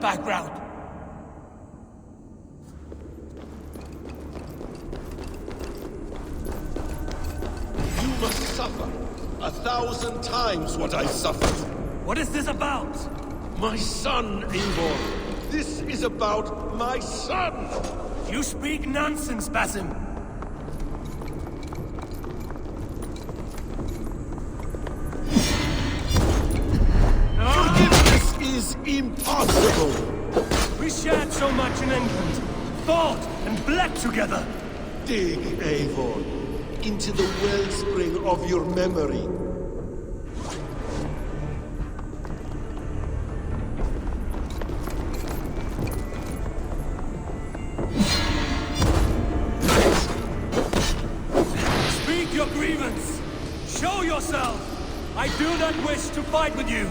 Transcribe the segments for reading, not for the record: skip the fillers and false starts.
background. You must suffer 1,000 times what I suffered. What is this about? My son, Eivor. This is about my son! You speak nonsense, Basim. Forgiveness is impossible! We shared so much in England, fought and bled together. Dig, Eivor, into the wellspring of your memory. Speak your grievance. Show yourself. I do not wish to fight with you.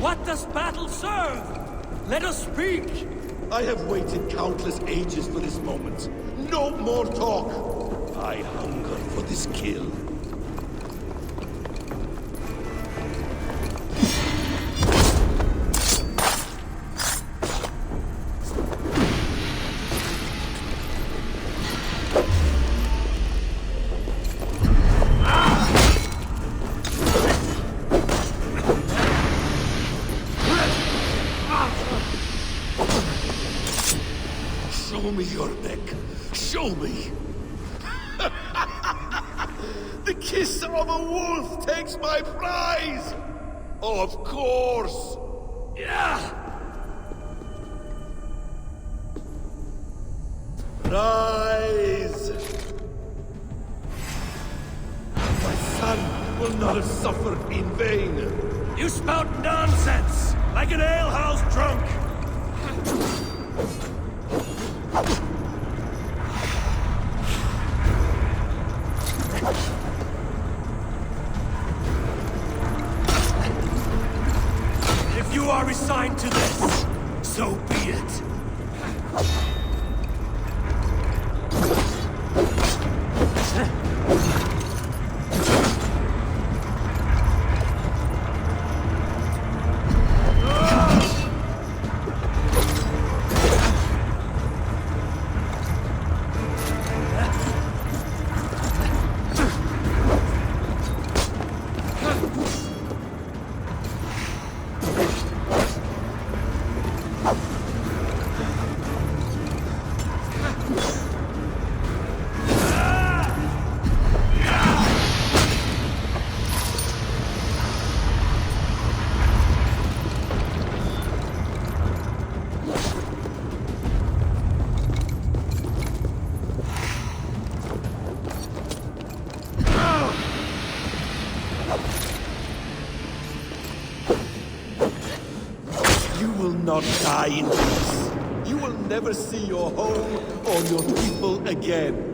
What does battle serve? Let us speak! I have waited countless ages for this moment. No more talk! I hunger for this kill. Show me your neck. Show me. The kiss of a wolf takes my prize. Of course. Yeah! Rise. My son will not have suffered in vain. You spout nonsense, like an alehouse drunk! If you are resigned to this, so be it. You will not die in peace. You will never see your home or your people again.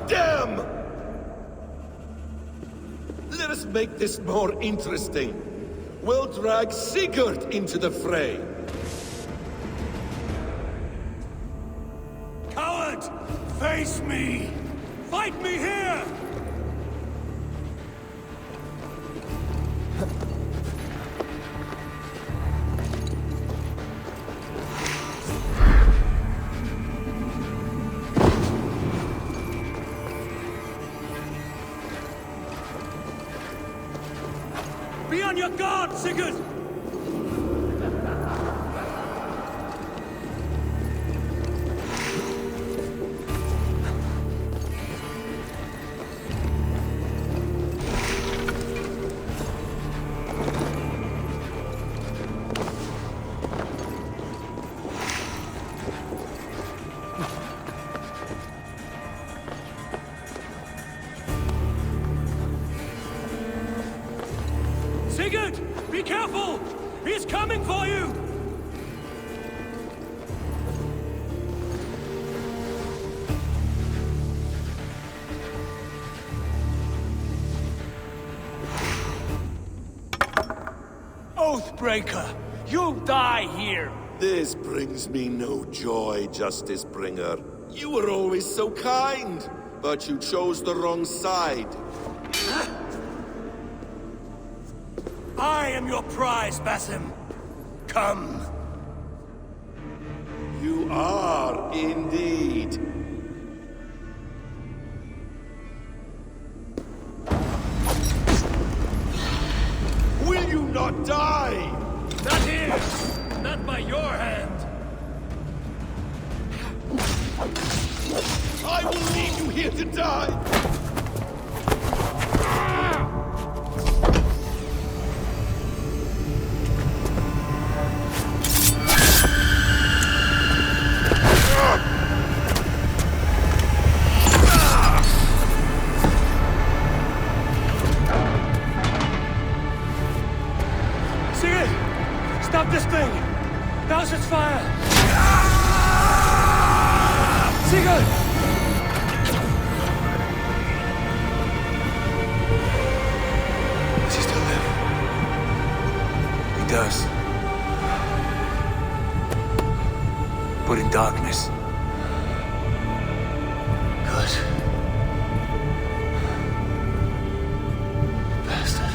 Damn! Let us make this more interesting. We'll drag Sigurd into the fray. Coward! Face me! Fight me here! your guard, Sigurd! Sigurd! Be careful! He's coming for you! Oathbreaker! You'll die here! This brings me no joy, Justice Bringer. You were always so kind, but you chose the wrong side. I am your prize, Basim. Come. You are indeed. Will you not die? Not here! Not by your hand! I will leave you here to die! Sigurd! Stop this thing! Douse its fire! Sigurd! Does he still live? He does. But in darkness. Good. Bastard.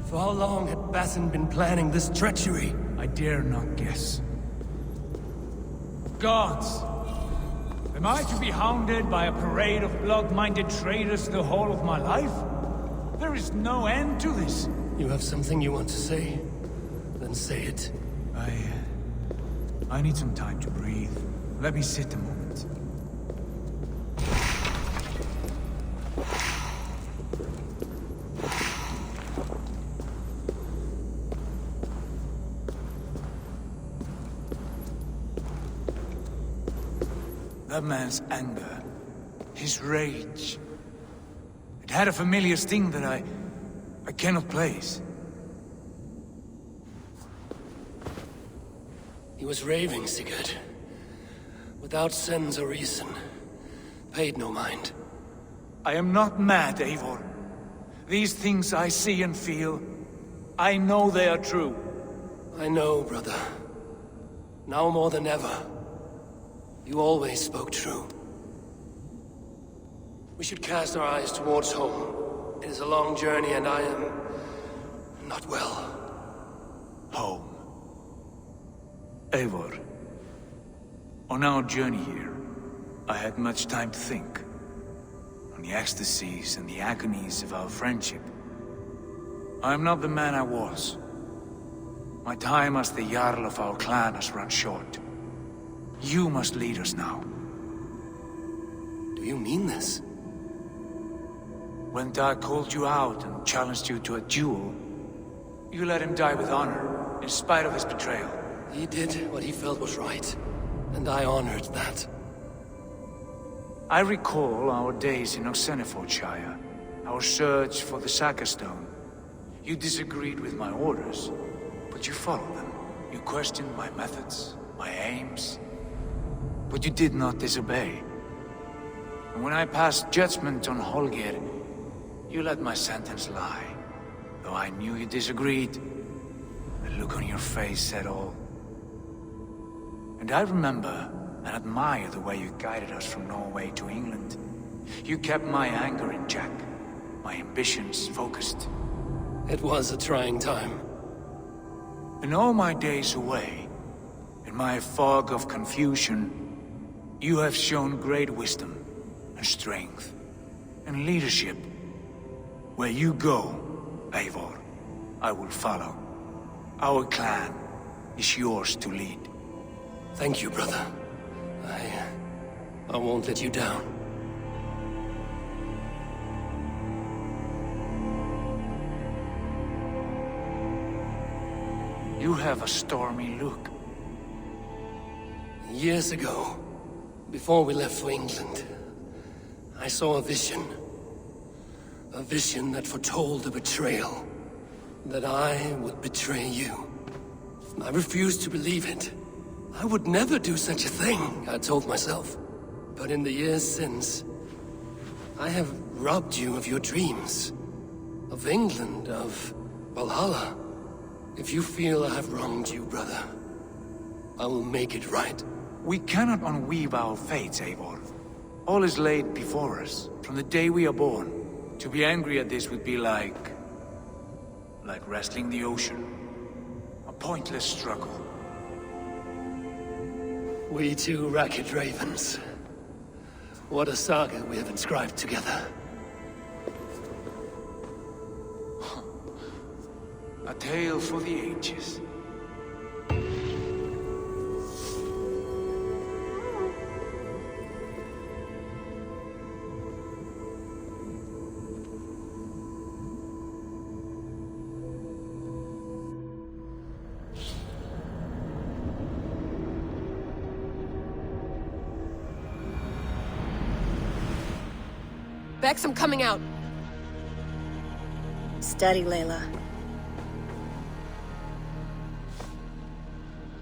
For how long had Basim been planning this treachery? I dare not guess. Gods! Am I to be hounded by a parade of blood-minded traitors the whole of my life? There is no end to this. You have something you want to say? Then say it. I need some time to breathe. Let me sit a moment. That man's anger, his rage, it had a familiar sting that I cannot place. He was raving, Sigurd. Without sense or reason. Paid no mind. I am not mad, Eivor. These things I see and feel, I know they are true. I know, brother. Now more than ever. You always spoke true. We should cast our eyes towards home. It is a long journey and I am... not well. Home. Eivor. On our journey here, I had much time to think. On the ecstasies and the agonies of our friendship. I am not the man I was. My time as the Jarl of our clan has run short. You must lead us now. Do you mean this? When Dag called you out and challenged you to a duel, you let him die with honor, in spite of his betrayal. He did what he felt was right, and I honored that. I recall our days in Oxenfordshire, our search for the Saga Stone. You disagreed with my orders, but you followed them. You questioned my methods, my aims, but you did not disobey. And when I passed judgment on Holger, you let my sentence lie. Though I knew you disagreed, the look on your face said all. And I remember and admire the way you guided us from Norway to England. You kept my anger in check, my ambitions focused. It was a trying time. In all my days away, in my fog of confusion, you have shown great wisdom and strength and leadership. Where you go, Eivor, I will follow. Our clan is yours to lead. Thank you, brother. I won't let you down. You have a stormy look. Years ago, before we left for England, I saw a vision. A vision that foretold the betrayal. That I would betray you. I refused to believe it. I would never do such a thing, I told myself. But in the years since, I have robbed you of your dreams. Of England, of Valhalla. If you feel I have wronged you, brother, I will make it right. We cannot unweave our fates, Eivor. All is laid before us, from the day we are born. To be angry at this would be like wrestling the ocean. A pointless struggle. We two ragged ravens. What a saga we have inscribed together. A tale for the ages. Bex, I'm coming out. Steady, Layla.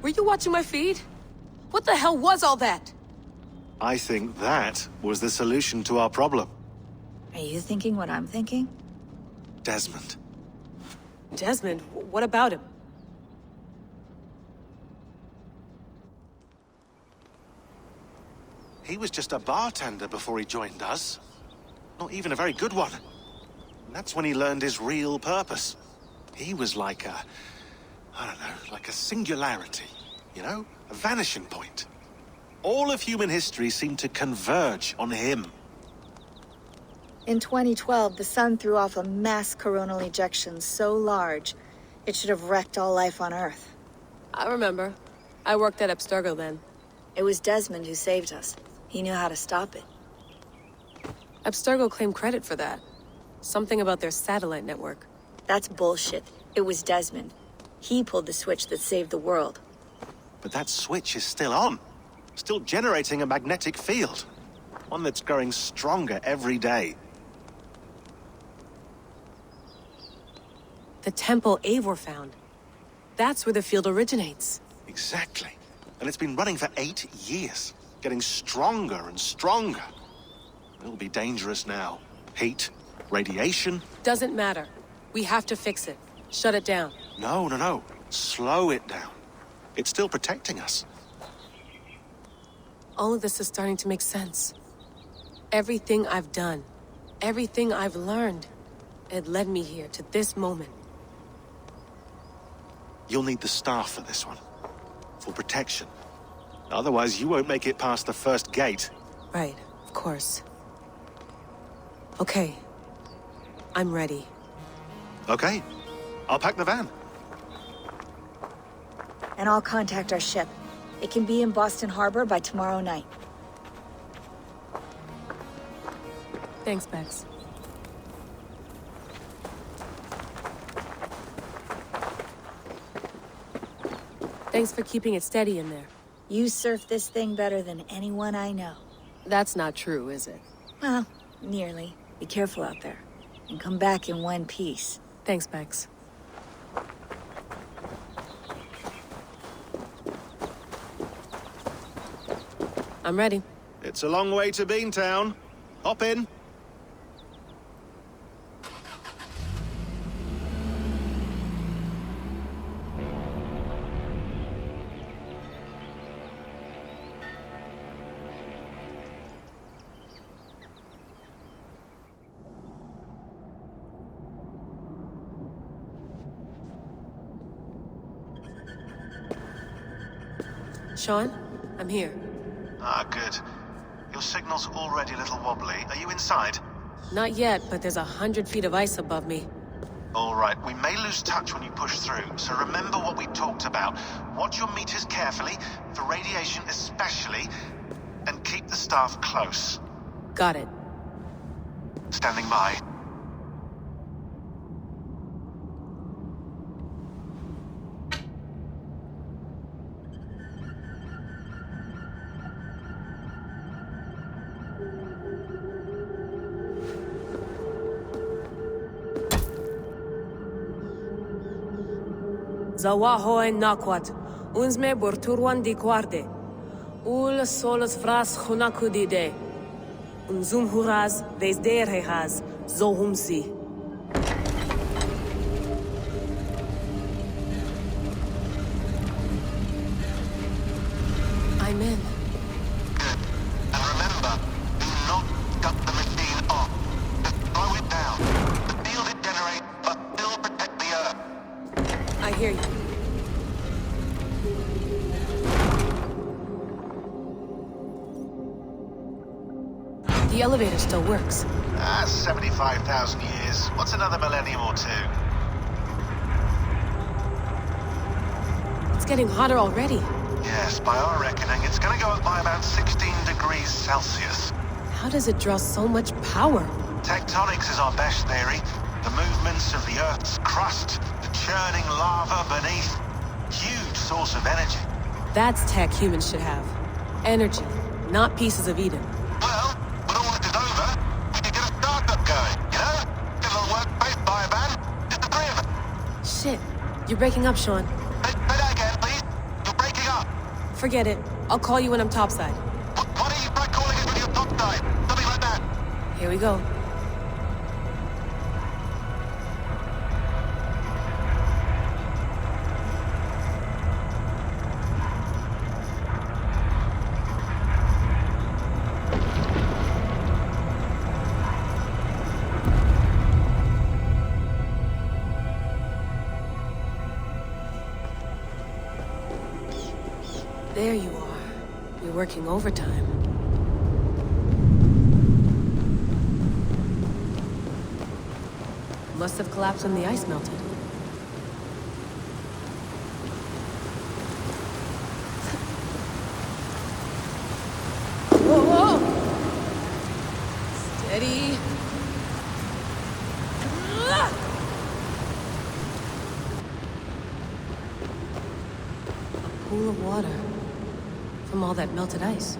Were you watching my feed? What the hell was all that? I think that was the solution to our problem. Are you thinking what I'm thinking? Desmond. Desmond, what about him? He was just a bartender before he joined us. Not even a very good one. And that's when he learned his real purpose. He was like a... I don't know, like a singularity. You know? A vanishing point. All of human history seemed to converge on him. In 2012, the sun threw off a mass coronal ejection so large, it should have wrecked all life on Earth. I remember. I worked at Abstergo then. It was Desmond who saved us. He knew how to stop it. Abstergo claimed credit for that. Something about their satellite network. That's bullshit. It was Desmond. He pulled the switch that saved the world. But that switch is still on. Still generating a magnetic field. One that's growing stronger every day. The temple Eivor found. That's where the field originates. Exactly. And it's been running for 8 years. Getting stronger and stronger. It'll be dangerous now. Heat, radiation. Doesn't matter. We have to fix it. Shut it down. No. Slow it down. It's still protecting us. All of this is starting to make sense. Everything I've done, everything I've learned, it led me here to this moment. You'll need the staff for this one. For protection. Otherwise, you won't make it past the first gate. Right, of course. Okay. I'm ready. Okay. I'll pack the van. And I'll contact our ship. It can be in Boston Harbor by tomorrow night. Thanks, Bex. Thanks for keeping it steady in there. You surf this thing better than anyone I know. That's not true, is it? Well, nearly. Be careful out there. And come back in one piece. Thanks, Bex. I'm ready. It's a long way to Beantown. Hop in. Sean, I'm here. Ah, good. Your signal's already a little wobbly. Are you inside? Not yet, but there's 100 feet of ice above me. All right, we may lose touch when you push through, so remember what we talked about. Watch your meters carefully, for radiation especially, and keep the staff close. Got it. Standing by. Zawaho en nakwat. Unsme borturwan di guarde. Ul solos vras hunakudide. Unzum huraz, vez derhehaz, zohumsi. I'm in. Good. And remember, do not shut the machine off. Just slow it down. The field it generates must still protect the Earth. I hear you. The elevator still works. 75,000 years. What's another millennium or two? It's getting hotter already. Yes, by our reckoning, it's gonna go up by about 16 degrees Celsius. How does it draw so much power? Tectonics is our best theory. The movements of the Earth's crust, the churning lava beneath. Huge source of energy. That's tech humans should have. Energy, not pieces of Eden. Well, when all this is over, we can get a startup going, you know? Get a little workspace, buy a van, just the three of us. Shit, you're breaking up, Sean. Say that again, please. You're breaking up. Forget it. I'll call you when I'm topside. Why don't you try calling us when you're topside? Something like that. Here we go. There you are. You're working overtime. Must have collapsed when the ice melted. Whoa, whoa! Steady. A pool of water. From all that melted ice.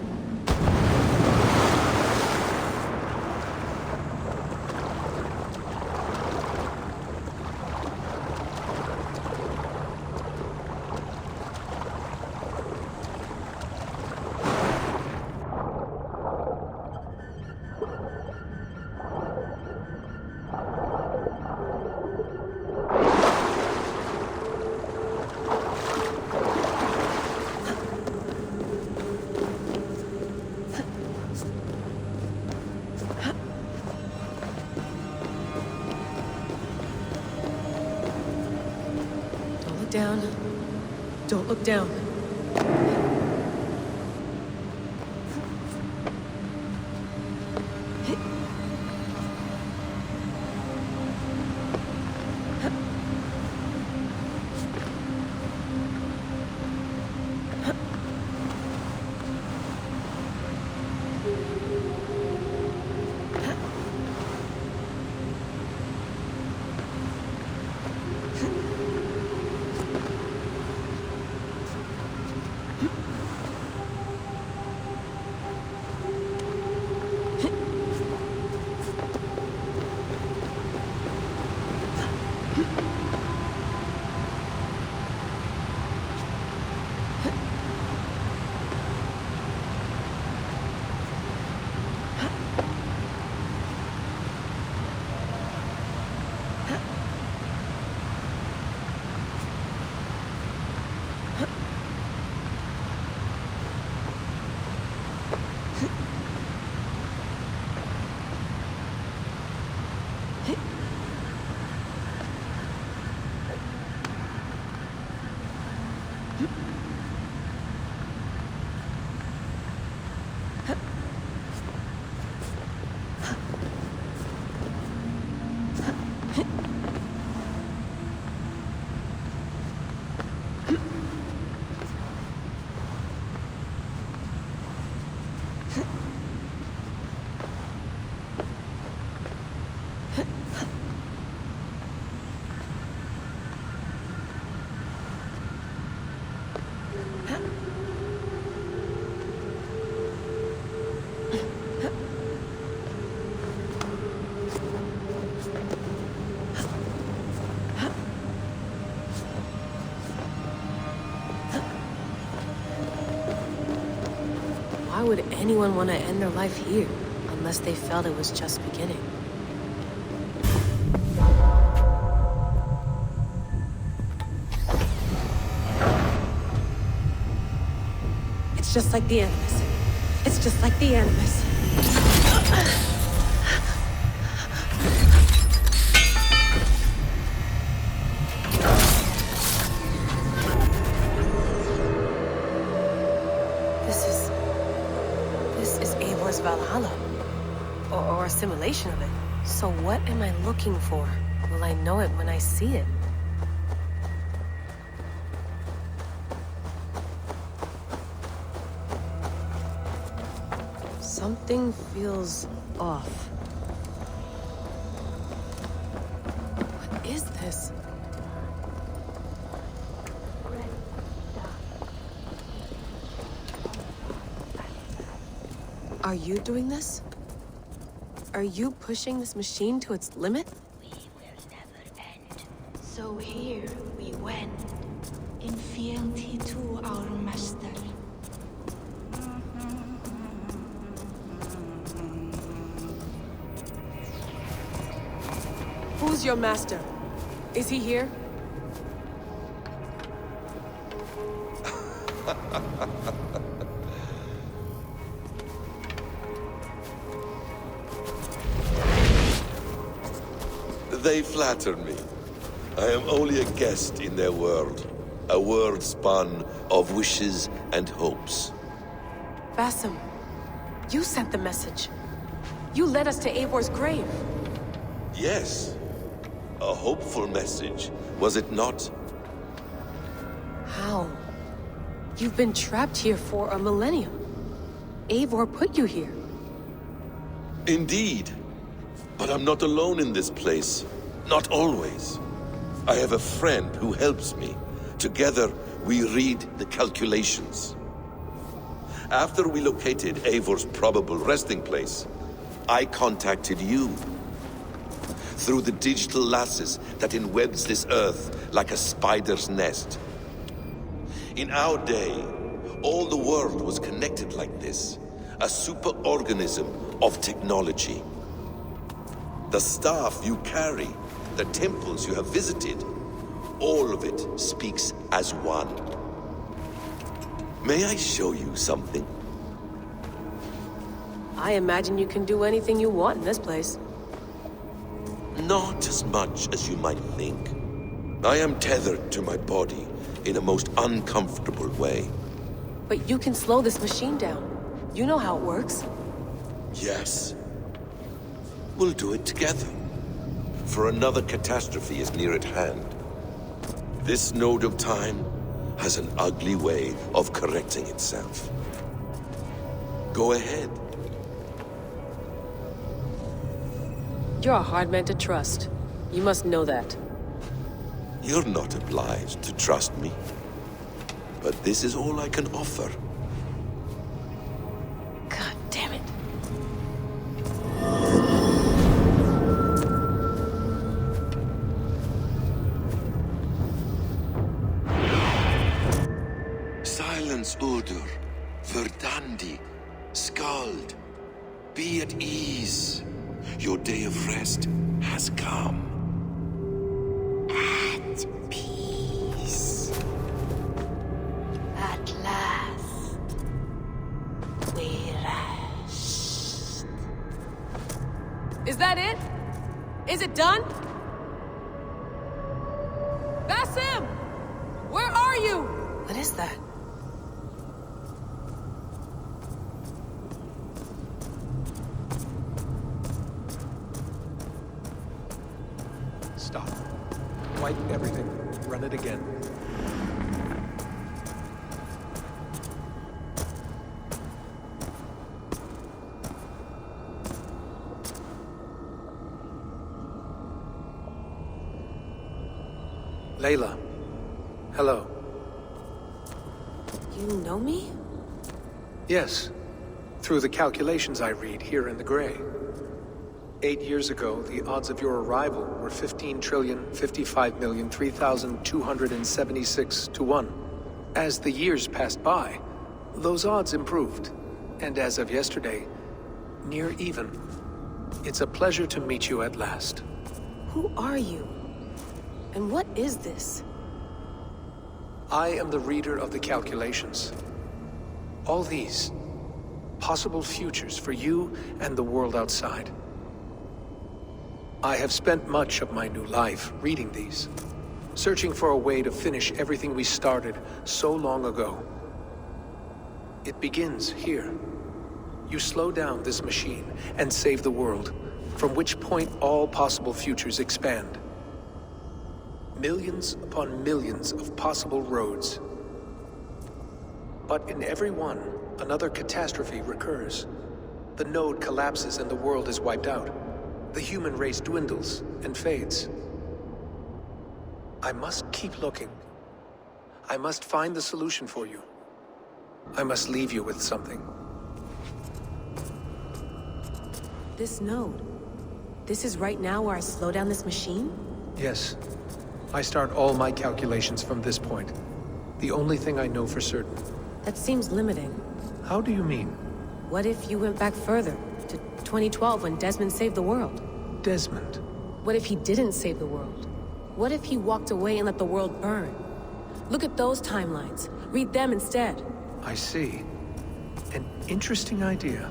Down. Don't look down. would anyone want to end their life here, unless they felt it was just beginning? It's just like the Animus. It's just like the Animus. This is Eivor's Valhalla. Or a simulation of it. So what am I looking for? Will I know it when I see it? Something feels off. What is this? Are you doing this? Are you pushing this machine to its limit? We will never end. So here we went, in fealty to our master. Who's your master? Is he here? They flatter me. I am only a guest in their world. A world spun of wishes and hopes. Basim, you sent the message. You led us to Eivor's grave. Yes. A hopeful message, was it not? How? You've been trapped here for a millennium. Eivor put you here. Indeed. But I'm not alone in this place. Not always. I have a friend who helps me. Together, we read the calculations. After we located Eivor's probable resting place, I contacted you. Through the digital lasses that enwebs this earth like a spider's nest. In our day, all the world was connected like this. A superorganism of technology. The staff you carry, the temples you have visited, all of it speaks as one. May I show you something? I imagine you can do anything you want in this place. Not as much as you might think. I am tethered to my body in a most uncomfortable way. But you can slow this machine down. You know how it works. Yes. We'll do it together. For another catastrophe is near at hand. This node of time has an ugly way of correcting itself. Go ahead. You're a hard man to trust. You must know that. You're not obliged to trust me. But this is all I can offer. God damn it. Silence, Udur. Verdandi. Skald. Be at ease. Your day of rest has come. At peace. At last. We rest. Is that it? Is it done? Basim! Where are you? What is that? Stop. Wipe everything. Run it again. Layla. Hello. You know me? Yes. Through the calculations I read here in the gray. 8 years ago, the odds of your arrival were 15,055,003,276 to 1. As the years passed by, those odds improved. And as of yesterday, near even. It's a pleasure to meet you at last. Who are you? And what is this? I am the reader of the calculations. All these, possible futures for you and the world outside. I have spent much of my new life reading these, searching for a way to finish everything we started so long ago. It begins here. You slow down this machine and save the world, from which point all possible futures expand. Millions upon millions of possible roads. But in every one, another catastrophe recurs. The node collapses and the world is wiped out. The human race dwindles and fades. I must keep looking. I must find the solution for you. I must leave you with something. This node. This is right now where I slow down this machine? Yes. I start all my calculations from this point. The only thing I know for certain. That seems limiting. How do you mean? What if you went back further, to 2012 when Desmond saved the world? Desmond? What if he didn't save the world? What if he walked away and let the world burn? Look at those timelines. Read them instead. I see. An interesting idea.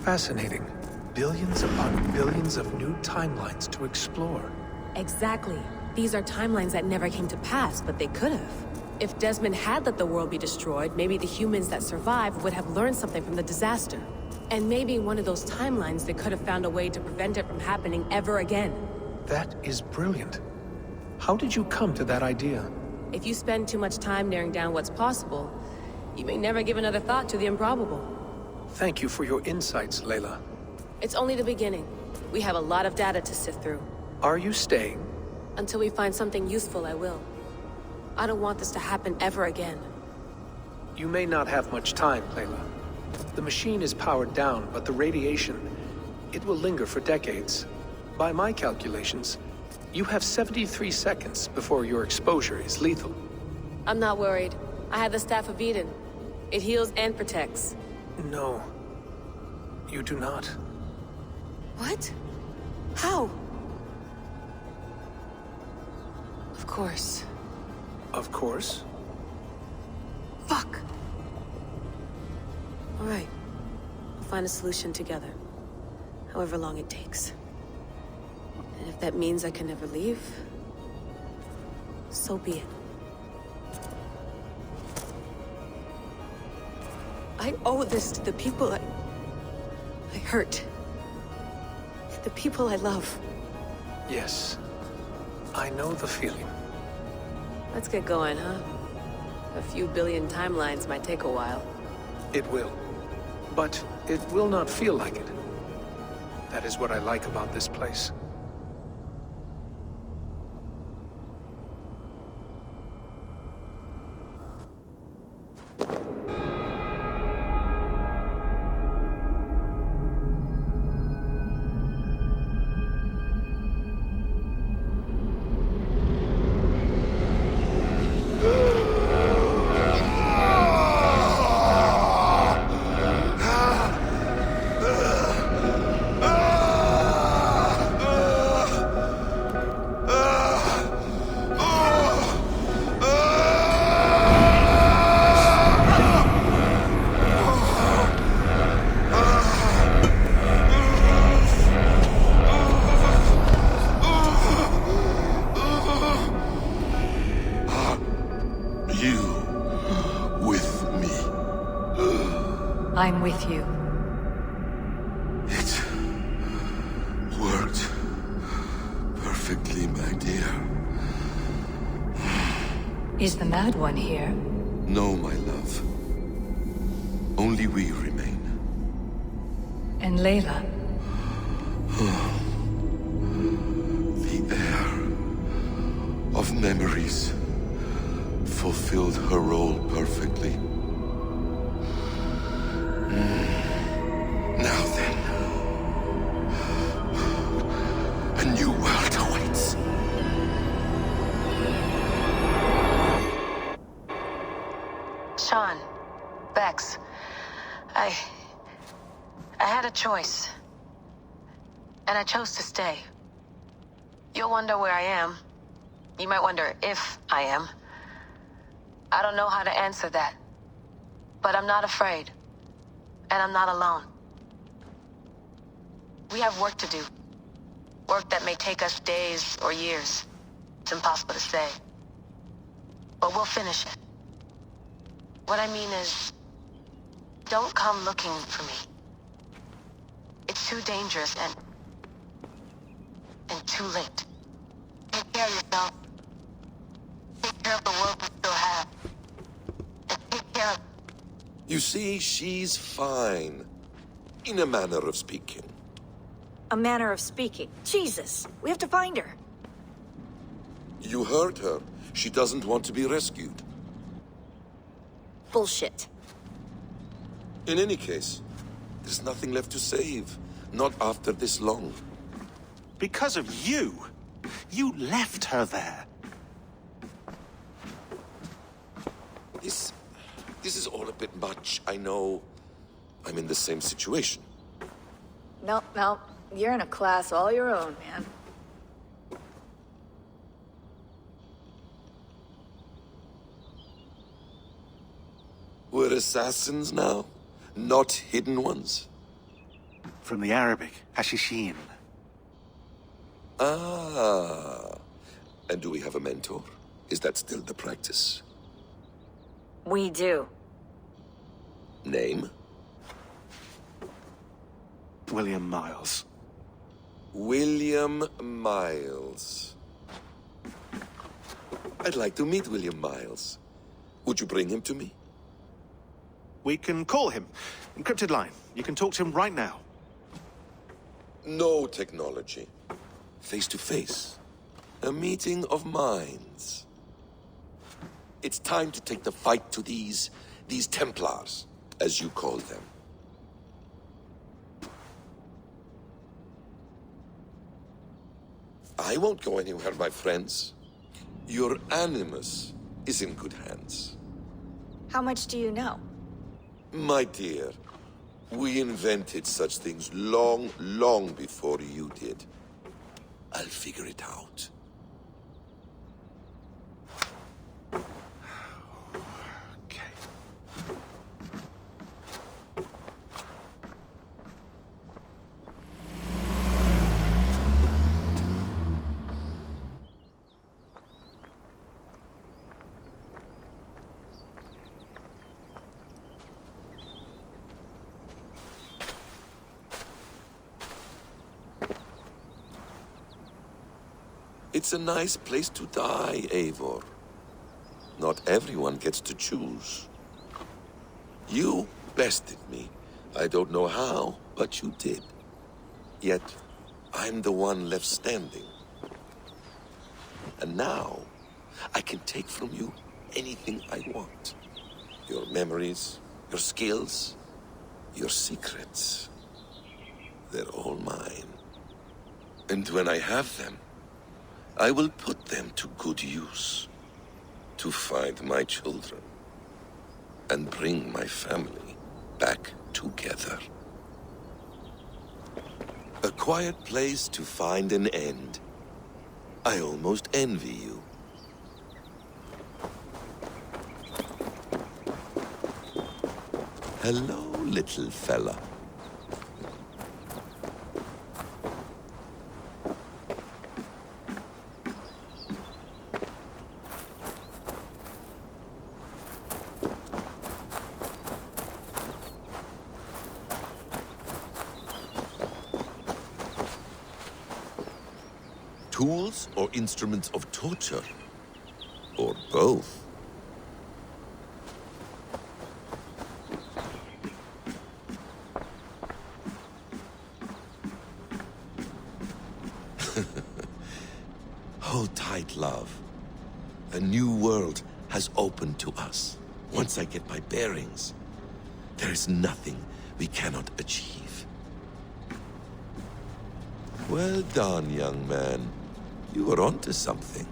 Fascinating. Billions upon billions of new timelines to explore. Exactly. These are timelines that never came to pass, but they could have. If Desmond had let the world be destroyed, maybe the humans that survived would have learned something from the disaster. And maybe in one of those timelines they could have found a way to prevent it from happening ever again. That is brilliant. How did you come to that idea? If you spend too much time narrowing down what's possible, you may never give another thought to the improbable. Thank you for your insights, Layla. It's only the beginning. We have a lot of data to sift through. Are you staying? Until we find something useful, I will. I don't want this to happen ever again. You may not have much time, Layla. The machine is powered down, but the radiation, it will linger for decades. By my calculations, you have 73 seconds before your exposure is lethal. I'm not worried. I have the Staff of Eden. It heals and protects. No. You do not. What? How? Of course. Of course. Fuck! All right. We'll find a solution together. However long it takes. And if that means I can never leave, so be it. I owe this to the people I hurt. The people I love. Yes. I know the feeling. Let's get going, huh? A few billion timelines might take a while. It will. But it will not feel like it. That is what I like about this place. I'm with you. It worked perfectly, my dear. Is the Mad One here? No, my love. Only we remain. And Layla? The air of memories fulfilled her role perfectly. Now then, a new world awaits. Sean, Bex, I had a choice. And I chose to stay. You'll wonder where I am. You might wonder if I am. I don't know how to answer that. But I'm not afraid. And I'm not alone. We have work to do. Work that may take us days or years. It's impossible to say. But we'll finish it. What I mean is, don't come looking for me. It's too dangerous and too late. Take care of yourself. Take care of the world we still have. And take care of... You see, she's fine. In a manner of speaking. A manner of speaking. Jesus, we have to find her. You heard her. She doesn't want to be rescued. Bullshit. In any case, there's nothing left to save. Not after this long. Because of you. You left her there. This is all a bit much. I know I'm in the same situation. No. You're in a class all your own, man. We're assassins now, not hidden ones. From the Arabic, Hashishin. Ah. And do we have a mentor? Is that still the practice? We do. Name? William Miles. William Miles. I'd like to meet William Miles. Would you bring him to me? We can call him. Encrypted line. You can talk to him right now. No technology. Face to face. A meeting of minds. It's time to take the fight to these Templars, as you call them. I won't go anywhere, my friends. Your animus is in good hands. How much do you know? My dear, we invented such things long, long before you did. I'll figure it out. Okay. It's a nice place to die, Eivor. Not everyone gets to choose. You bested me. I don't know how, but you did. Yet, I'm the one left standing. And now, I can take from you anything I want. Your memories, your skills, your secrets. They're all mine. And when I have them, I will put them to good use. To find my children. And bring my family back together. A quiet place to find an end. I almost envy you. Hello, little fella. Tools or instruments of torture? Or both? Hold tight, love. A new world has opened to us. Once I get my bearings, there is nothing we cannot achieve. Well done, young man. You are onto something.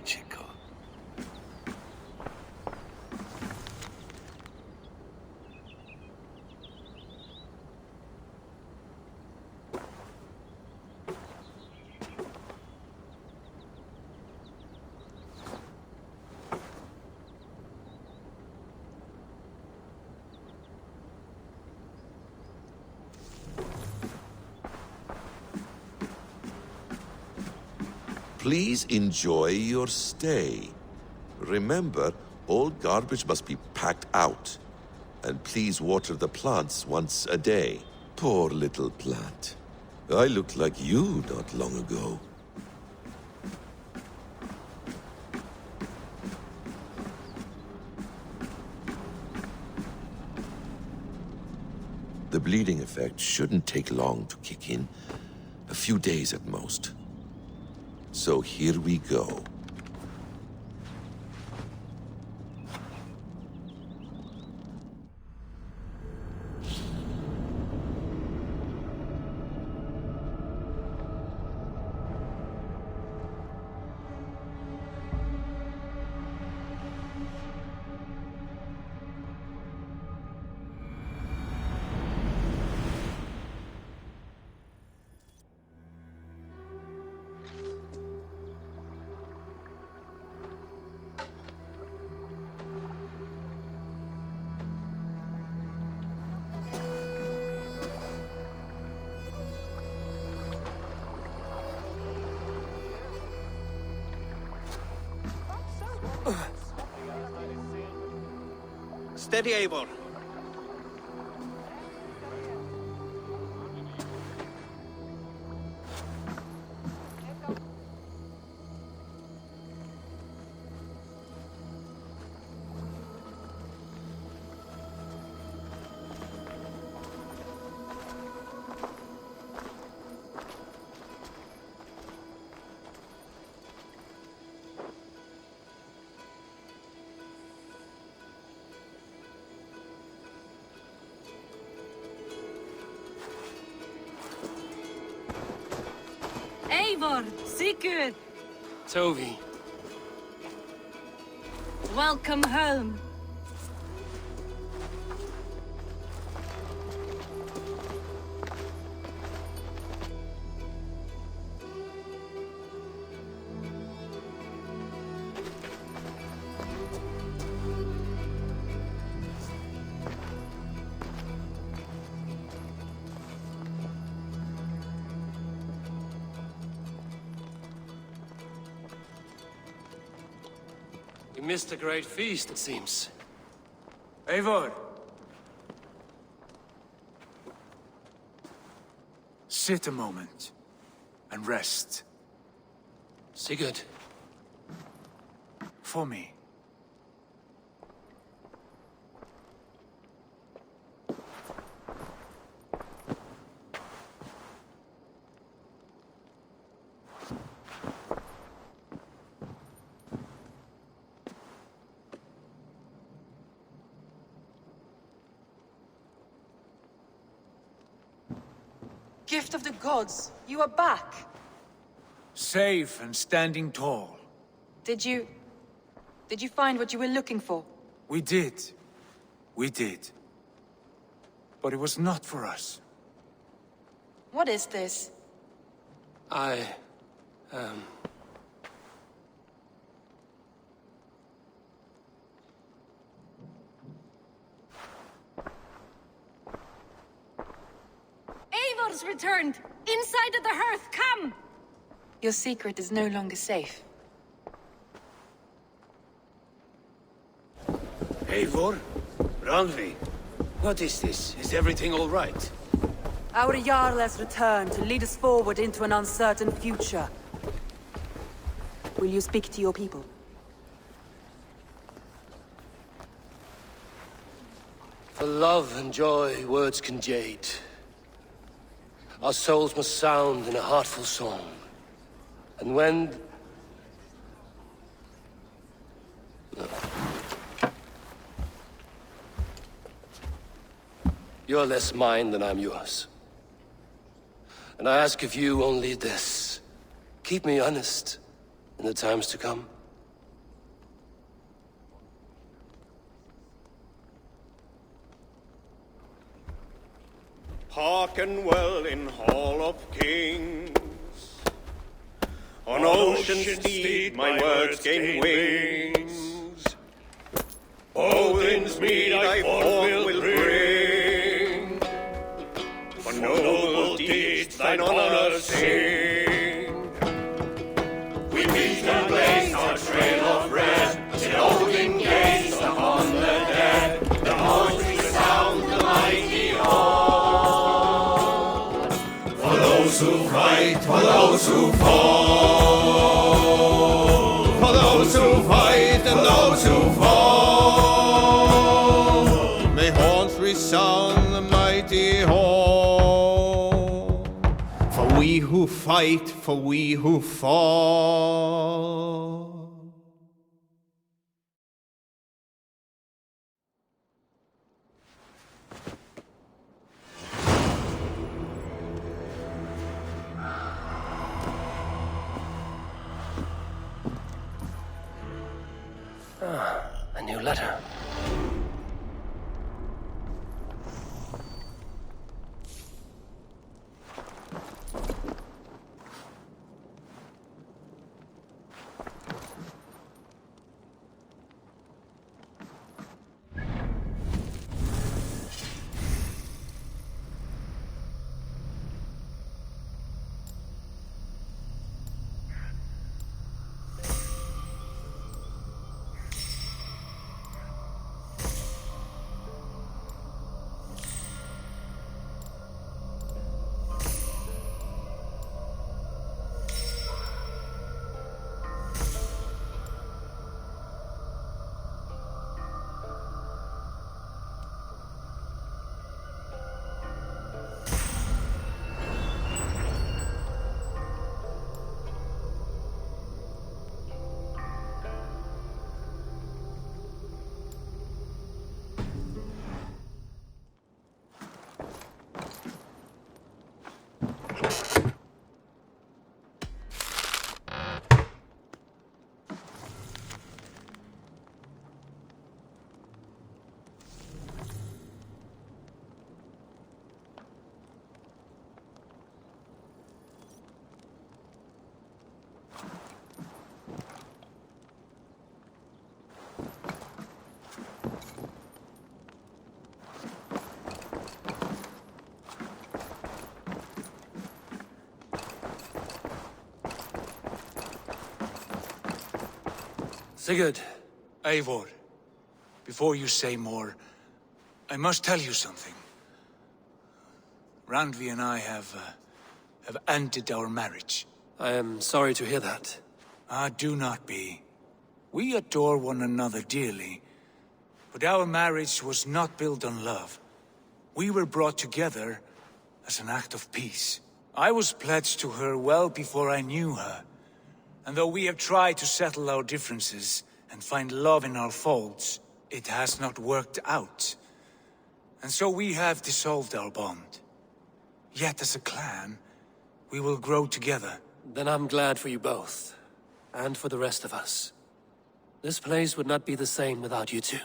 chico. Please enjoy your stay. Remember, all garbage must be packed out. And please water the plants once a day. Poor little plant. I looked like you not long ago. The bleeding effect shouldn't take long to kick in. A few days at most. So here we go. Steady, Eivor. Eivor, Sigurd, Tovi. welcome home. You missed a great feast, it seems. Eivor! Sit a moment and rest. Sigurd. For me. Gift of the gods, you are back. Safe and standing tall. Did you find what you were looking for? We did. We did. But it was not for us. What is this? Eivor's returned! Inside of the hearth, come! Your secret is no longer safe. Eivor? Randvi? What is this? Is everything all right? Our Jarl has returned to lead us forward into an uncertain future. Will you speak to your people? For love and joy, words can jade. Our souls must sound in a heartful song. And when... You're less mine than I'm yours. And I ask of you only this. Keep me honest in the times to come. Hearken well in Hall of Kings. On ocean steed my words gain wings. Odin's mead I forth will bring. For noble deeds thine honor sing. We meet and place our trail of red, till Odin gazed upon the dead. The voice resound the mighty hall. For those who fight, for those who fall. For those who fight and those who fall. May horns resound the mighty hall. For we who fight, for we who fall. A new letter. Sigurd. Eivor, before you say more, I must tell you something. Randvi and I have ended our marriage. I am sorry to hear that. Ah, do not be. We adore one another dearly, but our marriage was not built on love. We were brought together as an act of peace. I was pledged to her well before I knew her. And though we have tried to settle our differences and find love in our faults, it has not worked out. And so we have dissolved our bond. Yet as a clan, we will grow together. Then I'm glad for you both. And for the rest of us. This place would not be the same without you two.